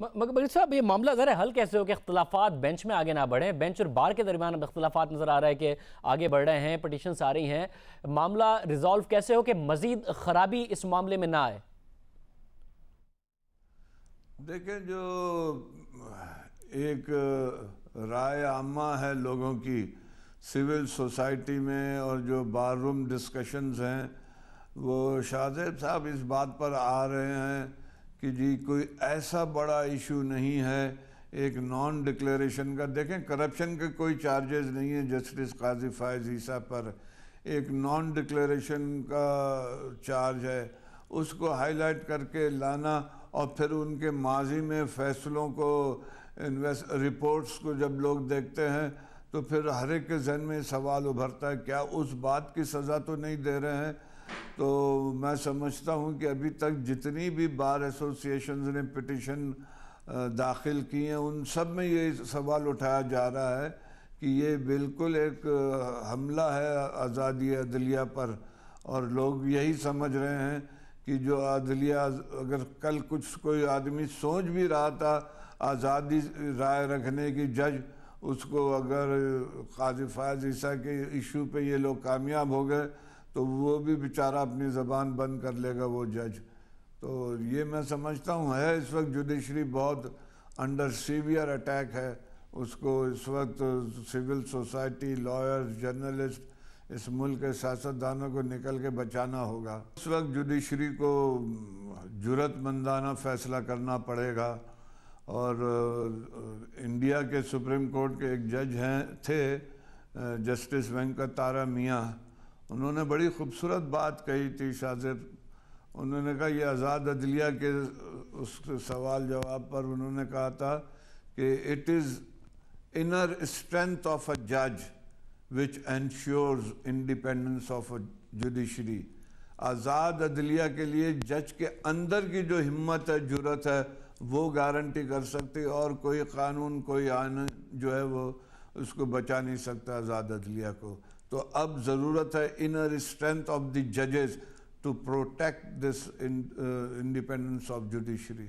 مگر صاحب یہ معاملہ ذرا حل کیسے ہو کہ اختلافات بینچ میں آگے نہ بڑھیں؟ بینچ اور بار کے درمیان اب اختلافات نظر آ رہا ہے کہ آگے بڑھ رہے ہیں، پٹیشنز آ رہی ہیں، معاملہ ریزالو کیسے ہو کہ مزید خرابی اس معاملے میں نہ آئے؟ دیکھیں، جو ایک رائے عامہ ہے لوگوں کی سول سوسائٹی میں اور جو بار روم ڈسکشنز ہیں، وہ شاہ زیب صاحب اس بات پر آ رہے ہیں کہ جی کوئی ایسا بڑا ایشو نہیں ہے ایک نان ڈکلیریشن کا۔ دیکھیں، کرپشن کے کوئی چارجز نہیں ہیں جسٹس قاضی فائز عیسیٰ پر، ایک نان ڈکلیریشن کا چارج ہے، اس کو ہائی لائٹ کر کے لانا اور پھر ان کے ماضی میں فیصلوں کو رپورٹس کو جب لوگ دیکھتے ہیں تو پھر ہر ایک کے ذہن میں سوال ابھرتا ہے کیا اس بات کی سزا تو نہیں دے رہے ہیں؟ تو میں سمجھتا ہوں کہ ابھی تک جتنی بھی بار ایسوسیشنز نے پٹیشن داخل کی ہیں ان سب میں یہ سوال اٹھایا جا رہا ہے کہ یہ بالکل ایک حملہ ہے آزادی عدلیہ پر، اور لوگ یہی سمجھ رہے ہیں کہ جو عدلیہ، اگر کل کچھ کوئی آدمی سوچ بھی رہا تھا آزادی رائے رکھنے کی، جج اس کو اگر قاضی فائز عیسیٰ کے ایشو پہ یہ لوگ کامیاب ہو گئے تو وہ بھی بیچارہ اپنی زبان بند کر لے گا وہ جج۔ تو یہ میں سمجھتا ہوں ہے اس وقت جوڈیشری بہت انڈر سیویئر اٹیک ہے، اس کو اس وقت سول سوسائٹی، لائرز، جرنلسٹ، اس ملک کے سیاستدانوں کو نکل کے بچانا ہوگا۔ اس وقت جوڈیشری کو جرأت مندانہ فیصلہ کرنا پڑے گا، اور انڈیا کے سپریم کورٹ کے ایک جج تھے جسٹس وینکٹارا میاں، انہوں نے بڑی خوبصورت بات کہی تھی شاہ زیب۔ انہوں نے کہا، یہ آزاد عدلیہ کے اس سوال جواب پر انہوں نے کہا تھا کہ it is inner strength of a جج which ensures independence of a judiciary۔ آزاد عدلیہ کے لیے جج کے اندر کی جو ہمت ہے، جرأت ہے، وہ گارنٹی کر سکتی، اور کوئی قانون، کوئی آئین جو ہے وہ اس کو بچا نہیں سکتا آزاد عدلیہ کو۔ تو اب ضرورت ہے انر اسٹرینتھ آف دی ججز to protect this independence of judiciary.